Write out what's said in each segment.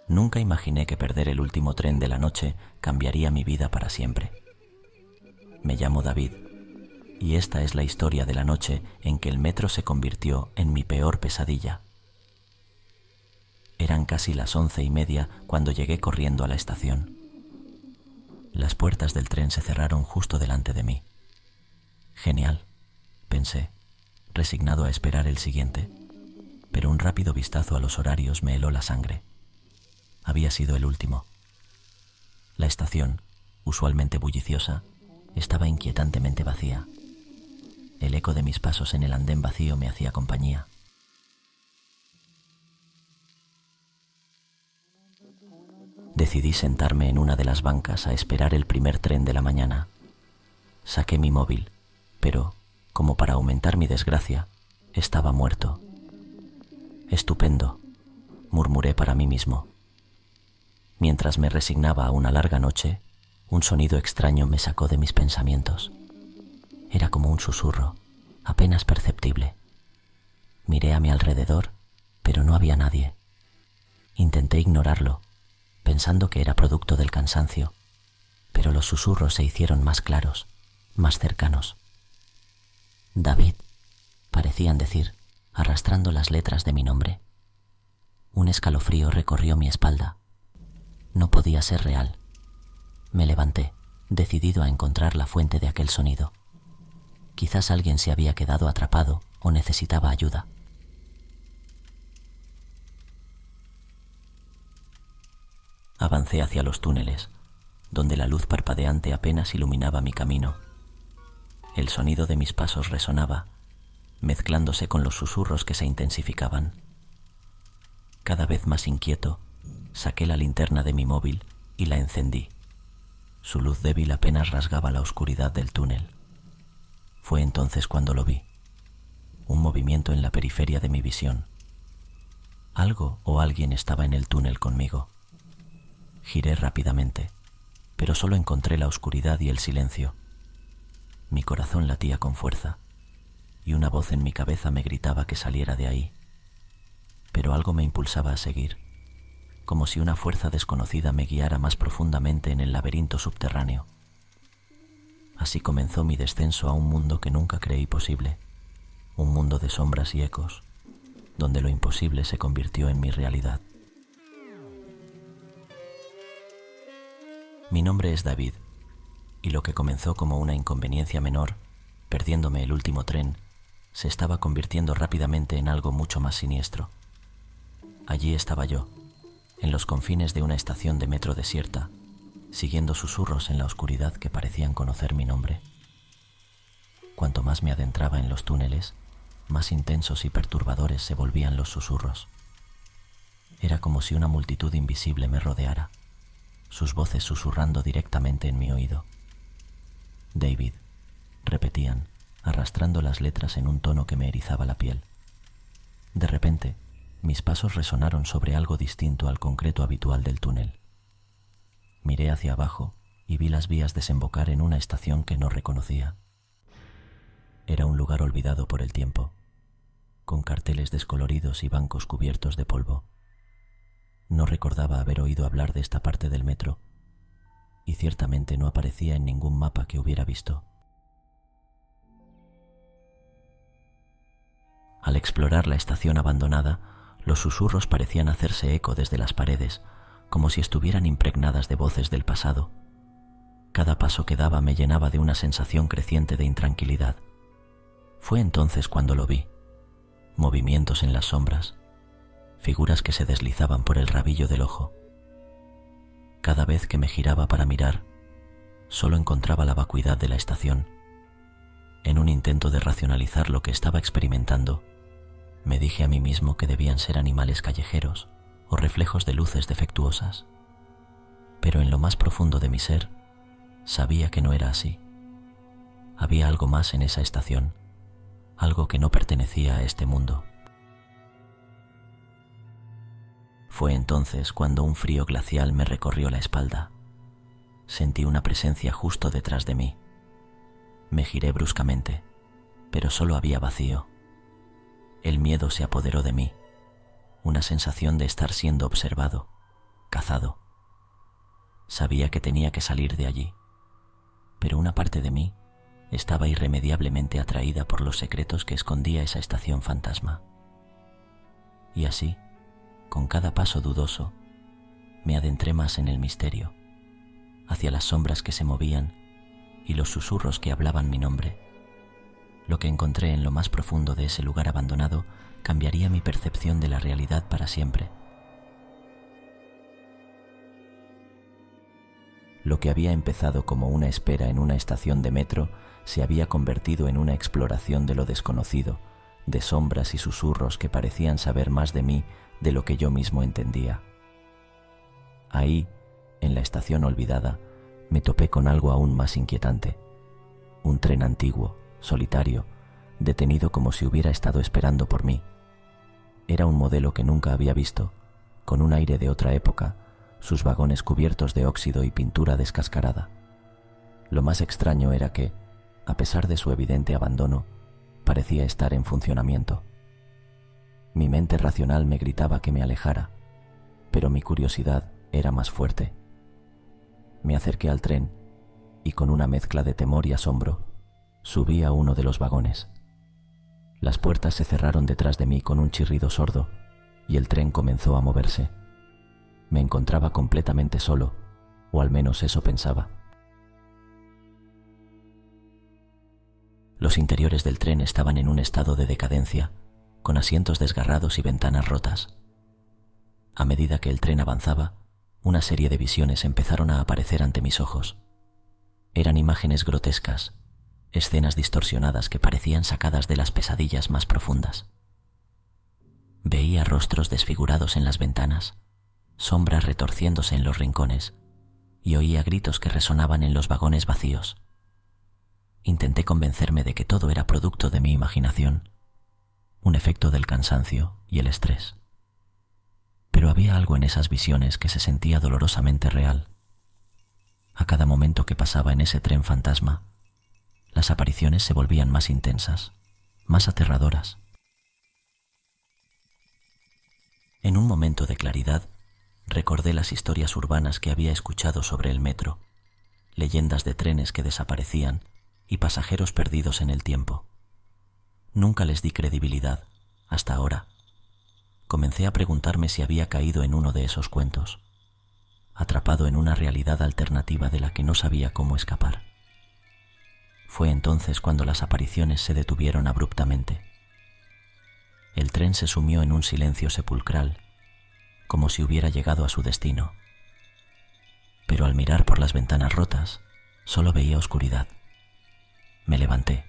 Nunca imaginé que perder el último tren de la noche cambiaría mi vida para siempre. Me llamo David, y esta es la historia de la noche en que el metro se convirtió en mi peor pesadilla. Eran casi las 11:30 cuando llegué corriendo a la estación. Las puertas del tren se cerraron justo delante de mí. Genial, pensé, resignado a esperar el siguiente, pero un rápido vistazo a los horarios me heló la sangre. Había sido el último. La estación, usualmente bulliciosa, estaba inquietantemente vacía. El eco de mis pasos en el andén vacío me hacía compañía. Decidí sentarme en una de las bancas a esperar el primer tren de la mañana. Saqué mi móvil, pero, como para aumentar mi desgracia, estaba muerto. Estupendo, murmuré para mí mismo. Mientras me resignaba a una larga noche, un sonido extraño me sacó de mis pensamientos. Era como un susurro, apenas perceptible. Miré a mi alrededor, pero no había nadie. Intenté ignorarlo, pensando que era producto del cansancio, pero los susurros se hicieron más claros, más cercanos. David, parecían decir, arrastrando las letras de mi nombre. Un escalofrío recorrió mi espalda. No podía ser real. Me levanté, decidido a encontrar la fuente de aquel sonido. Quizás alguien se había quedado atrapado o necesitaba ayuda. Avancé hacia los túneles, donde la luz parpadeante apenas iluminaba mi camino. El sonido de mis pasos resonaba, mezclándose con los susurros que se intensificaban. Cada vez más inquieto, saqué la linterna de mi móvil y la encendí. Su luz débil apenas rasgaba la oscuridad del túnel. Fue entonces cuando lo vi. Un movimiento en la periferia de mi visión. Algo o alguien estaba en el túnel conmigo. Giré rápidamente, pero solo encontré la oscuridad y el silencio. Mi corazón latía con fuerza, y una voz en mi cabeza me gritaba que saliera de ahí. Pero algo me impulsaba a seguir, como si una fuerza desconocida me guiara más profundamente en el laberinto subterráneo. Así comenzó mi descenso a un mundo que nunca creí posible, un mundo de sombras y ecos, donde lo imposible se convirtió en mi realidad. Mi nombre es David, y lo que comenzó como una inconveniencia menor, perdiéndome el último tren, se estaba convirtiendo rápidamente en algo mucho más siniestro. Allí estaba yo, en los confines de una estación de metro desierta, siguiendo susurros en la oscuridad que parecían conocer mi nombre. Cuanto más me adentraba en los túneles, más intensos y perturbadores se volvían los susurros. Era como si una multitud invisible me rodeara, sus voces susurrando directamente en mi oído. David, repetían, arrastrando las letras en un tono que me erizaba la piel. De repente, mis pasos resonaron sobre algo distinto al concreto habitual del túnel. Miré hacia abajo y vi las vías desembocar en una estación que no reconocía. Era un lugar olvidado por el tiempo, con carteles descoloridos y bancos cubiertos de polvo. No recordaba haber oído hablar de esta parte del metro, y ciertamente no aparecía en ningún mapa que hubiera visto. Al explorar la estación abandonada, los susurros parecían hacerse eco desde las paredes, como si estuvieran impregnadas de voces del pasado. Cada paso que daba me llenaba de una sensación creciente de intranquilidad. Fue entonces cuando lo vi. Movimientos en las sombras, figuras que se deslizaban por el rabillo del ojo. Cada vez que me giraba para mirar, solo encontraba la vacuidad de la estación. En un intento de racionalizar lo que estaba experimentando, me dije a mí mismo que debían ser animales callejeros o reflejos de luces defectuosas. Pero en lo más profundo de mi ser, sabía que no era así. Había algo más en esa estación, algo que no pertenecía a este mundo. Fue entonces cuando un frío glacial me recorrió la espalda. Sentí una presencia justo detrás de mí. Me giré bruscamente, pero solo había vacío. El miedo se apoderó de mí, una sensación de estar siendo observado, cazado. Sabía que tenía que salir de allí, pero una parte de mí estaba irremediablemente atraída por los secretos que escondía esa estación fantasma. Y así, con cada paso dudoso, me adentré más en el misterio, hacia las sombras que se movían y los susurros que hablaban mi nombre. Lo que encontré en lo más profundo de ese lugar abandonado cambiaría mi percepción de la realidad para siempre. Lo que había empezado como una espera en una estación de metro se había convertido en una exploración de lo desconocido, de sombras y susurros que parecían saber más de mí de lo que yo mismo entendía. Ahí, en la estación olvidada, me topé con algo aún más inquietante. Un tren antiguo, solitario, detenido como si hubiera estado esperando por mí. Era un modelo que nunca había visto, con un aire de otra época, sus vagones cubiertos de óxido y pintura descascarada. Lo más extraño era que, a pesar de su evidente abandono, parecía estar en funcionamiento. Mi mente racional me gritaba que me alejara, pero mi curiosidad era más fuerte. Me acerqué al tren y, con una mezcla de temor y asombro, subí a uno de los vagones. Las puertas se cerraron detrás de mí con un chirrido sordo y el tren comenzó a moverse. Me encontraba completamente solo, o al menos eso pensaba. Los interiores del tren estaban en un estado de decadencia, con asientos desgarrados y ventanas rotas. A medida que el tren avanzaba, una serie de visiones empezaron a aparecer ante mis ojos. Eran imágenes grotescas, escenas distorsionadas que parecían sacadas de las pesadillas más profundas. Veía rostros desfigurados en las ventanas, sombras retorciéndose en los rincones, y oía gritos que resonaban en los vagones vacíos. Intenté convencerme de que todo era producto de mi imaginación, un efecto del cansancio y el estrés. Pero había algo en esas visiones que se sentía dolorosamente real. A cada momento que pasaba en ese tren fantasma, las apariciones se volvían más intensas, más aterradoras. En un momento de claridad, recordé las historias urbanas que había escuchado sobre el metro, leyendas de trenes que desaparecían y pasajeros perdidos en el tiempo. Nunca les di credibilidad, hasta ahora. Comencé a preguntarme si había caído en uno de esos cuentos, atrapado en una realidad alternativa de la que no sabía cómo escapar. Fue entonces cuando las apariciones se detuvieron abruptamente. El tren se sumió en un silencio sepulcral, como si hubiera llegado a su destino. Pero al mirar por las ventanas rotas, solo veía oscuridad. Me levanté,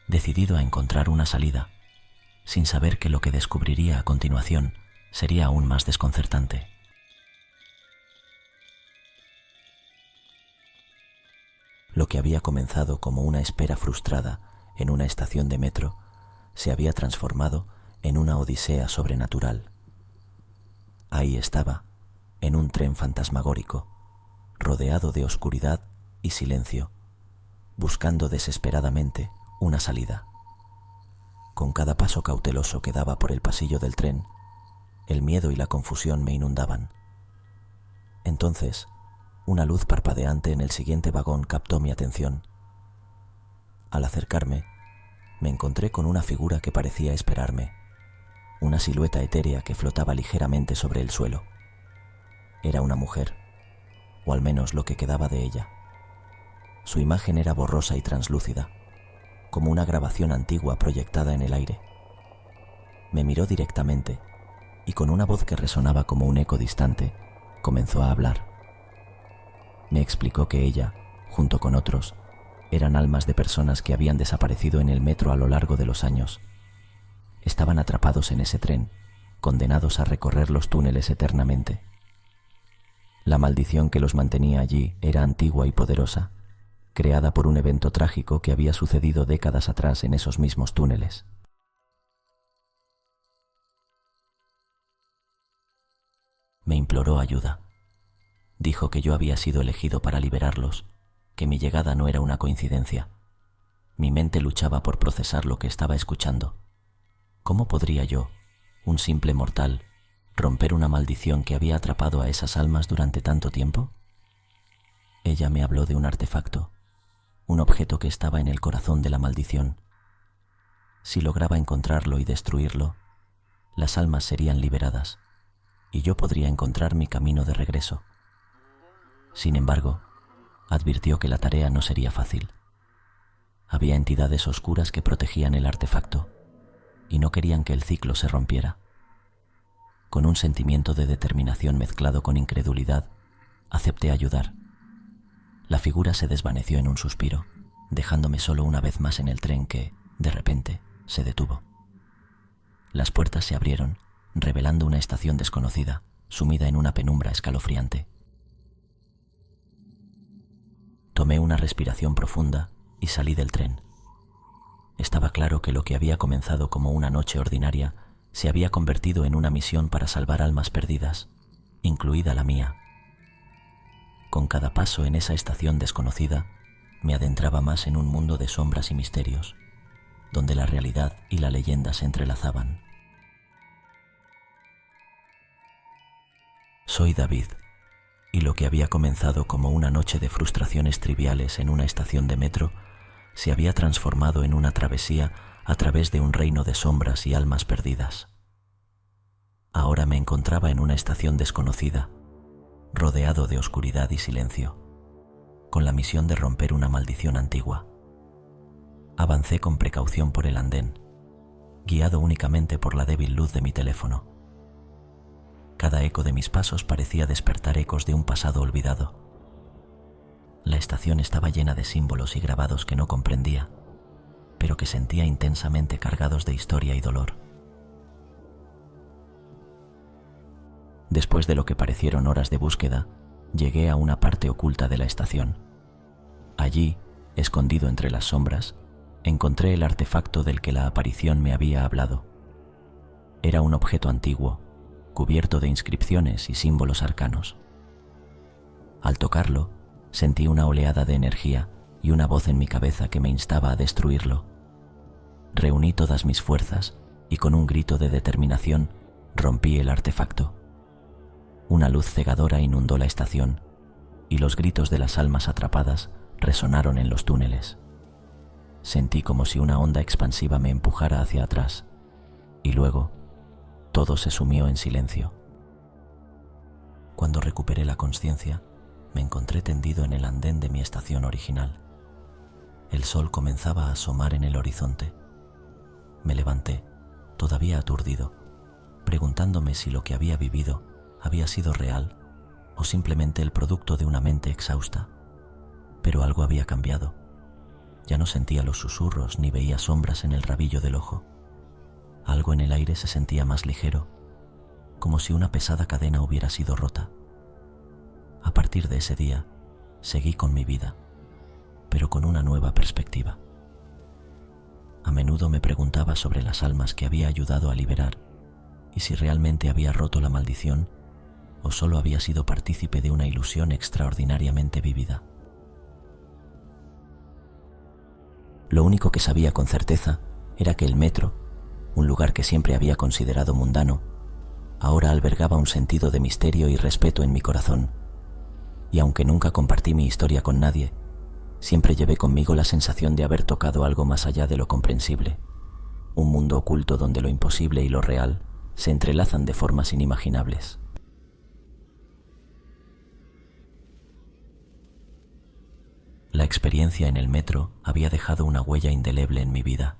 decidido a encontrar una salida, sin saber que lo que descubriría a continuación sería aún más desconcertante. Lo que había comenzado como una espera frustrada en una estación de metro se había transformado en una odisea sobrenatural. Ahí estaba, en un tren fantasmagórico, rodeado de oscuridad y silencio, buscando desesperadamente una salida. Con cada paso cauteloso que daba por el pasillo del tren, el miedo y la confusión me inundaban. Entonces, una luz parpadeante en el siguiente vagón captó mi atención. Al acercarme, me encontré con una figura que parecía esperarme, una silueta etérea que flotaba ligeramente sobre el suelo. Era una mujer, o al menos lo que quedaba de ella. Su imagen era borrosa y translúcida, como una grabación antigua proyectada en el aire. Me miró directamente y con una voz que resonaba como un eco distante, comenzó a hablar. Me explicó que ella, junto con otros, eran almas de personas que habían desaparecido en el metro a lo largo de los años. Estaban atrapados en ese tren, condenados a recorrer los túneles eternamente. La maldición que los mantenía allí era antigua y poderosa, creada por un evento trágico que había sucedido décadas atrás en esos mismos túneles. Me imploró ayuda. Dijo que yo había sido elegido para liberarlos, que mi llegada no era una coincidencia. Mi mente luchaba por procesar lo que estaba escuchando. ¿Cómo podría yo, un simple mortal, ¿Romper una maldición que había atrapado a esas almas durante tanto tiempo? Ella me habló de un artefacto, un objeto que estaba en el corazón de la maldición. Si lograba encontrarlo y destruirlo, las almas serían liberadas y yo podría encontrar mi camino de regreso. Sin embargo, advirtió que la tarea no sería fácil. Había entidades oscuras que protegían el artefacto y no querían que el ciclo se rompiera. Con un sentimiento de determinación mezclado con incredulidad, acepté ayudar. La figura se desvaneció en un suspiro, dejándome solo una vez más en el tren que, de repente, se detuvo. Las puertas se abrieron, revelando una estación desconocida, sumida en una penumbra escalofriante. Tomé una respiración profunda y salí del tren. Estaba claro que lo que había comenzado como una noche ordinaria se había convertido en una misión para salvar almas perdidas, incluida la mía. Con cada paso en esa estación desconocida, me adentraba más en un mundo de sombras y misterios, donde la realidad y la leyenda se entrelazaban. Soy David, y lo que había comenzado como una noche de frustraciones triviales en una estación de metro se había transformado en una travesía a través de un reino de sombras y almas perdidas. Ahora me encontraba en una estación desconocida, rodeado de oscuridad y silencio, con la misión de romper una maldición antigua. Avancé con precaución por el andén, guiado únicamente por la débil luz de mi teléfono. Cada eco de mis pasos parecía despertar ecos de un pasado olvidado. La estación estaba llena de símbolos y grabados que no comprendía, pero que sentía intensamente cargados de historia y dolor. Después de lo que parecieron horas de búsqueda, llegué a una parte oculta de la estación. Allí, escondido entre las sombras, encontré el artefacto del que la aparición me había hablado. Era un objeto antiguo, cubierto de inscripciones y símbolos arcanos. Al tocarlo, sentí una oleada de energía y una voz en mi cabeza que me instaba a destruirlo. Reuní todas mis fuerzas y con un grito de determinación rompí el artefacto. Una luz cegadora inundó la estación y los gritos de las almas atrapadas resonaron en los túneles. Sentí como si una onda expansiva me empujara hacia atrás y luego todo se sumió en silencio. Cuando recuperé la consciencia, me encontré tendido en el andén de mi estación original. El sol comenzaba a asomar en el horizonte. Me levanté, todavía aturdido, preguntándome si lo que había vivido había sido real o simplemente el producto de una mente exhausta. Pero algo había cambiado. Ya no sentía los susurros ni veía sombras en el rabillo del ojo. Algo en el aire se sentía más ligero, como si una pesada cadena hubiera sido rota. A partir de ese día, seguí con mi vida, pero con una nueva perspectiva. A menudo me preguntaba sobre las almas que había ayudado a liberar y si realmente había roto la maldición o solo había sido partícipe de una ilusión extraordinariamente vívida. Lo único que sabía con certeza era que el metro, un lugar que siempre había considerado mundano, ahora albergaba un sentido de misterio y respeto en mi corazón. Y aunque nunca compartí mi historia con nadie, siempre llevé conmigo la sensación de haber tocado algo más allá de lo comprensible, un mundo oculto donde lo imposible y lo real se entrelazan de formas inimaginables. La experiencia en el metro había dejado una huella indeleble en mi vida.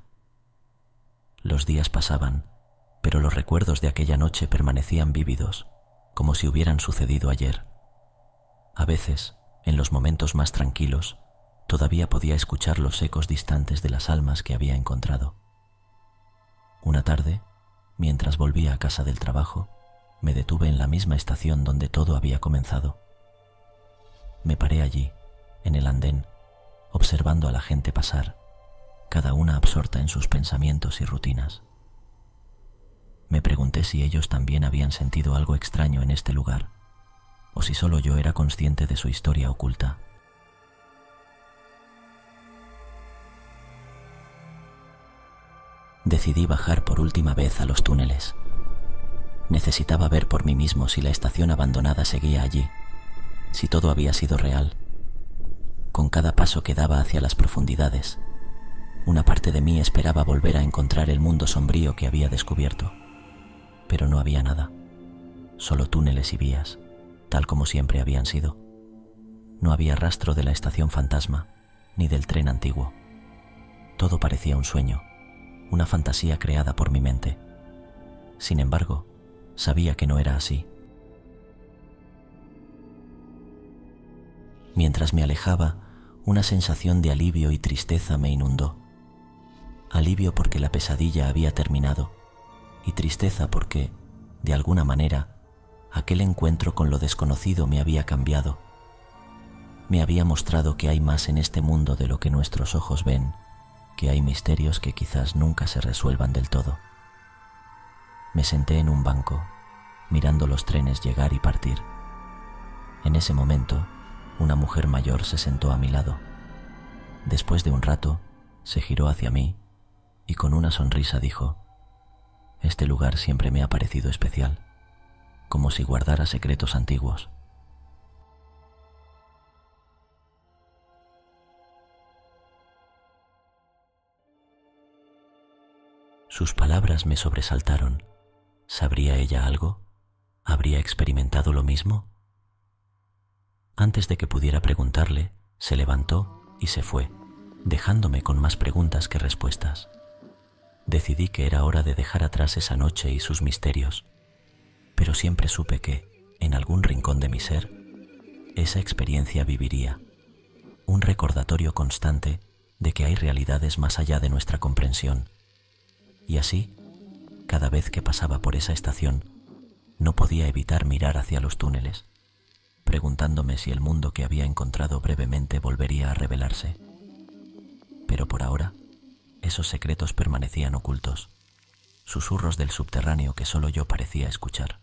Los días pasaban, pero los recuerdos de aquella noche permanecían vívidos, como si hubieran sucedido ayer. A veces, en los momentos más tranquilos, todavía podía escuchar los ecos distantes de las almas que había encontrado. Una tarde, mientras volvía a casa del trabajo, me detuve en la misma estación donde todo había comenzado. Me paré allí, en el andén, observando a la gente pasar, cada una absorta en sus pensamientos y rutinas. Me pregunté si ellos también habían sentido algo extraño en este lugar, o si solo yo era consciente de su historia oculta. Decidí bajar por última vez a los túneles. Necesitaba ver por mí mismo si la estación abandonada seguía allí, si todo había sido real. Con cada paso que daba hacia las profundidades, una parte de mí esperaba volver a encontrar el mundo sombrío que había descubierto. Pero no había nada, solo túneles y vías, tal como siempre habían sido. No había rastro de la estación fantasma, ni del tren antiguo. Todo parecía un sueño, una fantasía creada por mi mente. Sin embargo, sabía que no era así. Mientras me alejaba, una sensación de alivio y tristeza me inundó. Alivio porque la pesadilla había terminado y tristeza porque, de alguna manera, aquel encuentro con lo desconocido me había cambiado. Me había mostrado que hay más en este mundo de lo que nuestros ojos ven, que hay misterios que quizás nunca se resuelvan del todo. Me senté en un banco, mirando los trenes llegar y partir. En ese momento, una mujer mayor se sentó a mi lado. Después de un rato, se giró hacia mí y con una sonrisa dijo: «Este lugar siempre me ha parecido especial, como si guardara secretos antiguos». Sus palabras me sobresaltaron. ¿Sabría ella algo? ¿Habría experimentado lo mismo? Antes de que pudiera preguntarle, se levantó y se fue, dejándome con más preguntas que respuestas. Decidí que era hora de dejar atrás esa noche y sus misterios, pero siempre supe que, en algún rincón de mi ser, esa experiencia viviría, un recordatorio constante de que hay realidades más allá de nuestra comprensión. Y así, cada vez que pasaba por esa estación, no podía evitar mirar hacia los túneles, preguntándome si el mundo que había encontrado brevemente volvería a revelarse. Pero por ahora, esos secretos permanecían ocultos, susurros del subterráneo que solo yo parecía escuchar.